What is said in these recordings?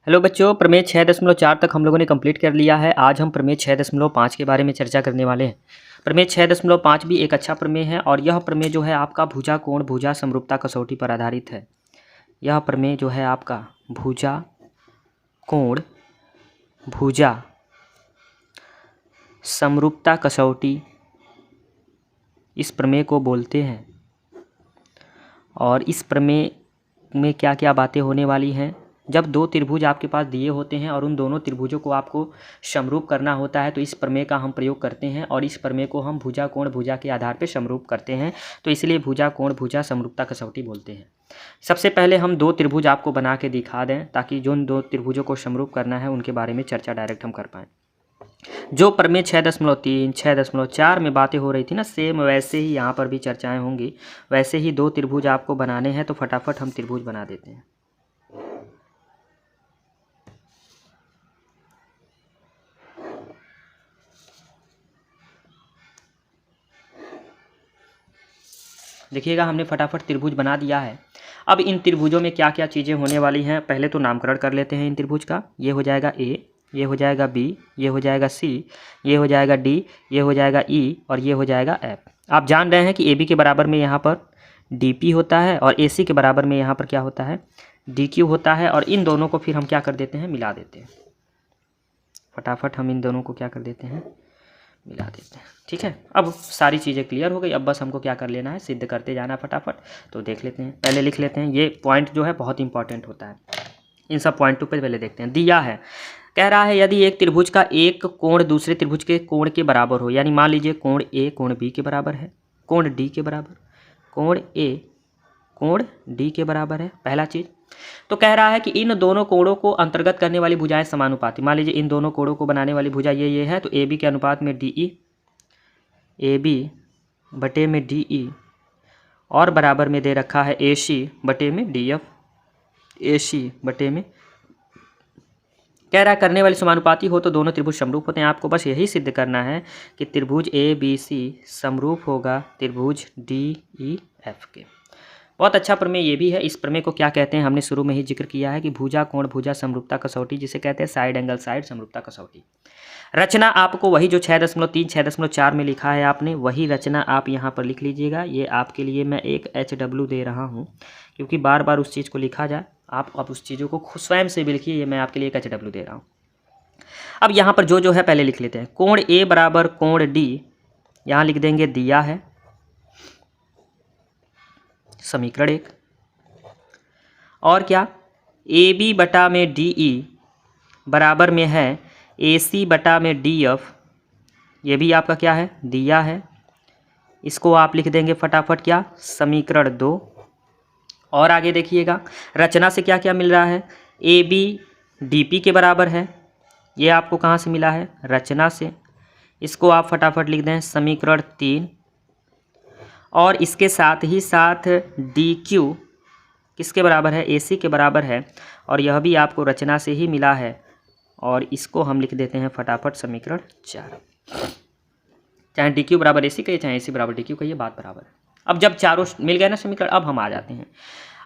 Hello बच्चों, प्रमेय 6.4 तक हम लोगों ने कंप्लीट कर लिया है। आज हम प्रमेय 6.5 के बारे में चर्चा करने वाले हैं। प्रमेय 6.5 भी एक अच्छा प्रमेय है और यह प्रमेय जो है आपका भुजा कोण भुजा समरूपता कसौटी पर आधारित है। यह प्रमेय जो है आपका भुजा कोण भुजा समरूपता कसौटी इस प्रमेय को बोलते हैं। और इस प्रमेय में क्या क्या बातें होने वाली हैं, जब दो त्रिभुज आपके पास दिए होते हैं और उन दोनों त्रिभुजों को आपको समरूप करना होता है तो इस प्रमेय का हम प्रयोग करते हैं और इस प्रमेय को हम भुजा कोण भुजा के आधार पर समरूप करते हैं। तो इसलिए भुजा कोण भुजा समरूपता कसौटी बोलते हैं। सबसे पहले हम दो त्रिभुज आपको बना के दिखा दें ताकि जो दो त्रिभुजों को समरूप करना है उनके बारे में चर्चा डायरेक्ट हम कर पाएँ। जो प्रमेय 6.3 6.4 में बातें हो रही थी ना, सेम वैसे ही यहाँ पर भी चर्चाएं होंगी। वैसे ही दो त्रिभुज आपको बनाने हैं तो फटाफट हम त्रिभुज बना देते हैं। देखिएगा, हमने फटाफट त्रिभुज बना दिया है। अब इन त्रिभुजों में क्या क्या चीज़ें होने वाली हैं, पहले तो नामकरण कर लेते हैं इन त्रिभुज का। ये हो जाएगा ए, ये हो जाएगा बी, ये हो जाएगा सी, ये हो जाएगा डी, ये हो जाएगा ई और ये हो जाएगा एफ। आप जान रहे हैं कि ए बी के बराबर में यहाँ पर डी पी होता है और ए सी के बराबर में यहाँ पर क्या होता है, डी क्यू होता है। और इन दोनों को फिर हम क्या कर देते हैं, मिला देते हैं। फटाफट हम इन दोनों को क्या कर देते हैं, मिला देते हैं। ठीक है, अब सारी चीज़ें क्लियर हो गई। अब बस हमको क्या कर लेना है, सिद्ध करते जाना फटाफट। तो देख लेते हैं, पहले लिख लेते हैं। ये पॉइंट जो है बहुत इंपॉर्टेंट होता है। इन सब पॉइंटों पे पहले देखते हैं। दिया है, कह रहा है यदि एक त्रिभुज का एक कोण दूसरे त्रिभुज के कोण के बराबर हो, यानी मान लीजिए कोण ए कोण बी के बराबर है, कोण डी के बराबर, कोण ए कोण डी के बराबर है, पहला चीज़। तो कह रहा है कि इन दोनों कोणों को अंतर्गत करने वाली भुजाएं समानुपाती। मान लीजिए इन दोनों कोणों को बनाने वाली भुजा ये है, तो ए बी के अनुपात में डी ई, ए बी बटे में डी ई और बराबर में दे रखा है ए सी बटे में डी एफ, ए सी बटे में। कह रहा है करने वाली समानुपाती हो तो दोनों त्रिभुज समरूप होते हैं। आपको बस यही सिद्ध करना है कि त्रिभुज ए बी सी समरूप होगा त्रिभुज डी ई एफ के। बहुत अच्छा प्रमेय ये भी है। इस प्रमेय को क्या कहते हैं, हमने शुरू में ही जिक्र किया है कि भुजा कोण भुजा समरूपता कसौटी, जिसे कहते हैं साइड एंगल साइड समरूपता कसौटी। रचना आपको वही जो 6.3 6.4 में लिखा है आपने, वही रचना आप यहाँ पर लिख लीजिएगा। ये आपके लिए मैं एक HW दे रहा हूँ क्योंकि बार बार उस चीज़ को लिखा जाए। आप अब उस चीज़ों को खुद स्वयं से भी लिखिए, ये मैं आपके लिए एक HW दे रहा हूँ। अब यहाँ पर जो है पहले लिख लेते हैं। कोण ए बराबर कोण डी, यहाँ लिख देंगे दिया है समीकरण 1। और क्या, ए बी बटा में डी ई बराबर में है ए सी बटा में डी एफ, ये भी आपका क्या है, दिया है। इसको आप लिख देंगे फटाफट क्या, समीकरण 2। और आगे देखिएगा, रचना से क्या क्या मिल रहा है, ए बी डी पी के बराबर है। ये आपको कहाँ से मिला है, रचना से। इसको आप फटाफट लिख दें समीकरण 3। और इसके साथ ही साथ डी क्यू किसके बराबर है, ए सी के बराबर है। और यह भी आपको रचना से ही मिला है और इसको हम लिख देते हैं फटाफट समीकरण 4। चाहे डी क्यू बराबर ए सी कहिए, चाहे ए सी बराबर डी क्यू कहिए, बात बराबर है। अब जब चारों मिल गए ना समीकरण, अब हम आ जाते हैं।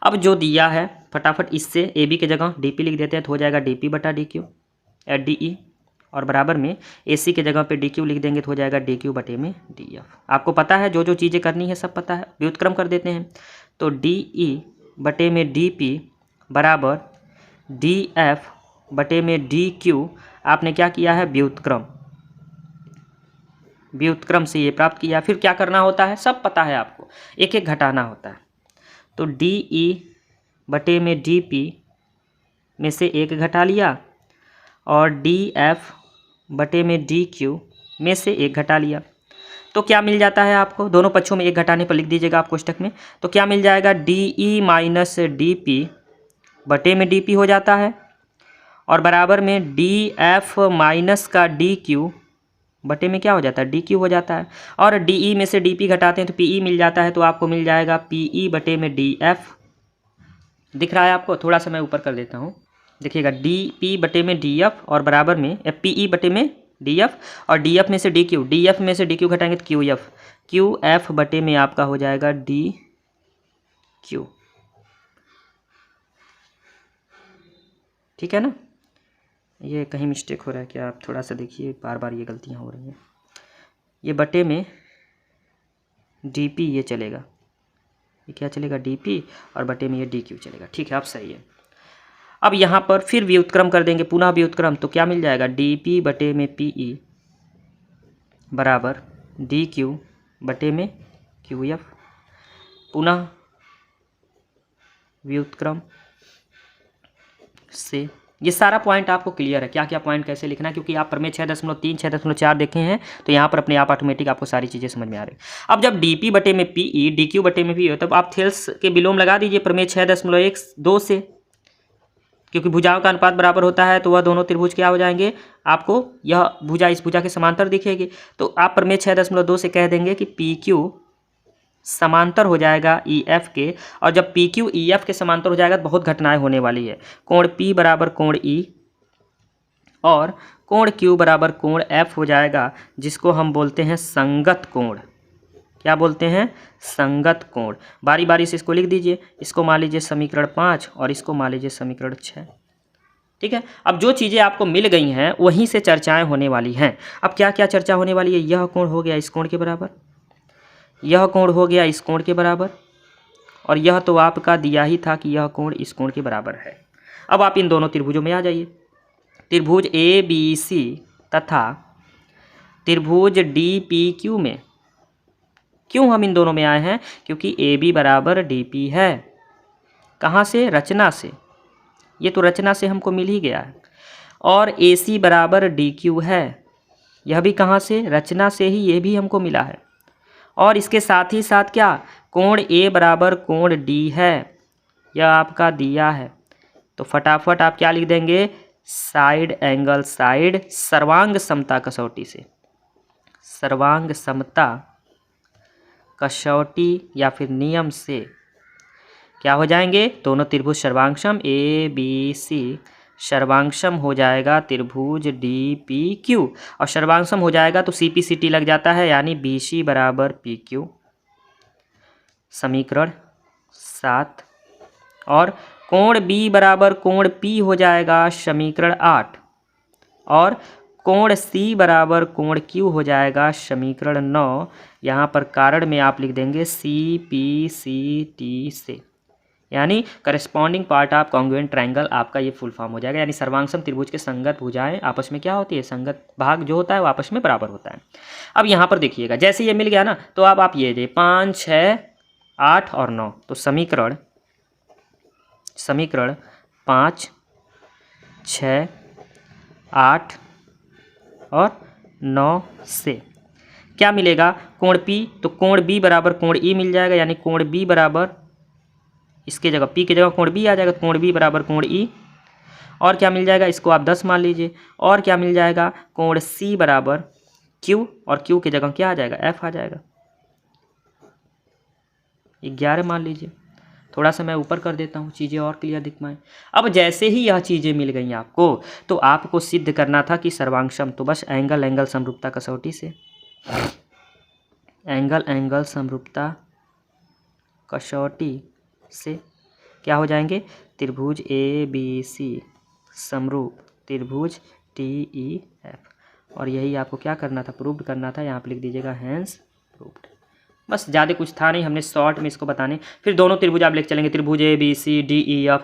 अब जो दिया है फटाफट इससे ए बी की जगह डी पी लिख देते हैं तो हो जाएगा डी पी बटा डी क्यू डी ई, और बराबर में ए सी के जगह पे डी क्यू लिख देंगे तो हो जाएगा डी क्यू बटे में डी एफ। आपको पता है जो जो चीज़ें करनी है सब पता है। व्युत्क्रम कर देते हैं तो डी ई बटे में डी पी बराबर डी एफ बटे में डी क्यू। आपने क्या किया है, व्युत्क्रम, व्युत्क्रम से ये प्राप्त किया। फिर क्या करना होता है, सब पता है आपको, एक एक घटाना होता है। तो डी ई बटे में डी पी में से एक घटा लिया और डी एफ बटे में डी क्यू में से एक घटा लिया। तो क्या मिल जाता है आपको, दोनों पक्षों में एक घटाने पर लिख दीजिएगा आप कोष्टक में। तो क्या मिल जाएगा, D E minus D P बटे में डी पी हो जाता है और बराबर में डी एफ माइनस का डी क्यू बटे में क्या हो जाता है, डी क्यू हो जाता है। और डी ई में से डी पी घटाते हैं तो पी ई मिल जाता है, तो आपको मिल जाएगा पी ई बटे में डी एफ। दिख रहा है आपको, थोड़ा सा मैं ऊपर कर देता हूँ। देखिएगा, डी पी बटे में डी एफ और बराबर में पी ई बटे में डी एफ और डी एफ में से डी क्यू, डी एफ में से डी क्यू घटाएंगे तो क्यू एफ, क्यू एफ बटे में आपका हो जाएगा डी क्यू। ठीक है ना। ये कहीं मिस्टेक हो रहा है क्या, आप थोड़ा सा देखिए, बार बार ये गलतियाँ हो रही हैं। ये बटे में dp ये चलेगा, ये क्या चलेगा dp, और बटे में ये dq चलेगा। ठीक है, अब सही है। अब यहाँ पर फिर व्युत्क्रम कर देंगे, पुनः व्युत्क्रम, तो क्या मिल जाएगा, dp बटे में pe बराबर dq बटे में qf। पुनः व्युत्क्रम से, ये सारा पॉइंट आपको क्लियर है, क्या क्या पॉइंट कैसे लिखना है, क्योंकि आप प्रमेय 6.3 6.4 देखे हैं, तो यहाँ पर अपने आप ऑटोमेटिक आपको सारी चीज़ें समझ में आ रही। अब जब dp बटे में pe dq बटे में p हो, तब आप थेल्स के विलोम लगा दीजिए प्रमेय 6.12 से, क्योंकि भुजाओं का अनुपात बराबर होता है, तो वह दोनों त्रिभुज क्या हो जाएंगे, आपको यह भुजा इस भुजा के समांतर दिखेगी। तो आप प्रमेय 6.2 से कह देंगे कि PQ समांतर हो जाएगा EF के, और जब PQ EF के समांतर हो जाएगा तो बहुत घटनाएं होने वाली है। कोण P बराबर कोण E और कोण Q बराबर कोण F हो जाएगा, जिसको हम बोलते हैं संगत कोण। क्या बोलते हैं, संगत कोण। बारी बारी से इसको लिख दीजिए, इसको मान लीजिए समीकरण 5 और इसको मान लीजिए समीकरण 6। ठीक है, अब जो चीज़ें आपको मिल गई हैं वहीं से चर्चाएं होने वाली हैं। अब क्या क्या चर्चा होने वाली है, यह कोण हो गया इस कोण के बराबर, यह कोण हो गया इस कोण के बराबर, और यह तो आपका दिया ही था कि यह कोण इस कोण के बराबर है। अब आप इन दोनों त्रिभुजों में आ जाइए, त्रिभुज ABC तथा त्रिभुज DPQ में। क्यों हम इन दोनों में आए हैं, क्योंकि AB बराबर DP है। कहाँ से, रचना से, ये तो रचना से हमको मिल ही गया है। और AC बराबर DQ है, यह भी कहाँ से, रचना से ही ये भी हमको मिला है। और इसके साथ ही साथ क्या, कोण A बराबर कोण D है, यह आपका दिया है। तो फटाफट आप क्या लिख देंगे, साइड एंगल साइड सर्वांग समता कसौटी से, सर्वांग समता कसौटी या फिर नियम से क्या हो जाएंगे, दोनों त्रिभुज सर्वांगसम ABC सर्वांगसम हो जाएगा त्रिभुज DPQ, और सर्वांगसम हो जाएगा तो CPCT लग जाता है, यानी BC बराबर PQ, समीकरण 7। और कोण B बराबर कोण P हो जाएगा समीकरण 8, और कोण C बराबर कोण Q हो जाएगा समीकरण 9। यहाँ पर कारण में आप लिख देंगे CPCT से, यानी corresponding part of congruent triangle, आपका ये फुल फॉर्म हो जाएगा। यानी सर्वांगसम त्रिभुज के संगत भुजाएं आपस में क्या होती है, संगत भाग जो होता है वो आपस में बराबर होता है। अब यहाँ पर देखिएगा, जैसे ये मिल गया ना, तो अब आप ये 5 6 8 और 9, तो समीकरण 5 6 8 और 9 से क्या मिलेगा, कोण P, तो कोण B बराबर कोण E मिल जाएगा, यानी कोण B बराबर, इसके जगह P की जगह कोण B आ जाएगा, तो कोण B बराबर कोण E। और क्या मिल जाएगा, इसको आप 10 मान लीजिए। और क्या मिल जाएगा, कोण C बराबर Q, और Q की जगह क्या आ जाएगा, F आ जाएगा, 11 मान लीजिए। थोड़ा सा मैं ऊपर कर देता हूँ, चीज़ें और क्लियर दिख पाएँ। अब जैसे ही यह चीज़ें मिल गई आपको, तो आपको सिद्ध करना था कि सर्वांगसम, तो बस एंगल एंगल समरूपता कसौटी से, एंगल एंगल समरूपता कसौटी से क्या हो जाएंगे, त्रिभुज ABC समरूप त्रिभुज TEF। और यही आपको क्या करना था, प्रूव्ड करना था। यहाँ पे लिख दीजिएगा हैंस प्रूव्ड। बस ज़्यादा कुछ था नहीं, हमने शॉर्ट में इसको बताने। फिर दोनों त्रिभुज आप लेके चलेंगे, त्रिभुज ABC DEF,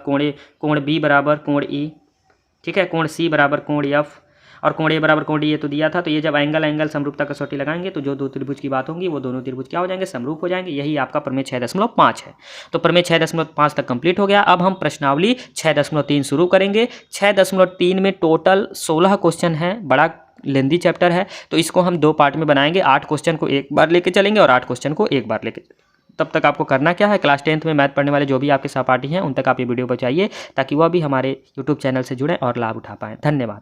कोण B बराबर कोण E, ठीक है, कोण C बराबर कोण F, और कोण A बराबर कोण D ये तो दिया था। तो ये जब एंगल एंगल समरूपता कसौटी लगाएंगे तो जो दो त्रिभुज की बात होगी वो दोनों त्रिभुज क्या हो जाएंगे, समरूप हो जाएंगे। यही आपका प्रमेय 6.5 है। तो प्रमेय 6.5 तक कंप्लीट हो गया। अब हम प्रश्नावली 6.3 शुरू करेंगे। 6.3 में टोटल 16 क्वेश्चन हैं, बड़ा लेंदी चैप्टर है, तो इसको हम 2 पार्ट में बनाएंगे। 8 क्वेश्चन को एक बार लेके चलेंगे और 8 क्वेश्चन को एक बार लेके। तब तक आपको करना क्या है, क्लास 10th में मैथ पढ़ने वाले जो भी आपके सहपाठी हैं उन तक आप ये वीडियो पहुंचाइए, ताकि वह भी हमारे यूट्यूब चैनल से जुड़ें और लाभ उठा पाएँ। धन्यवाद।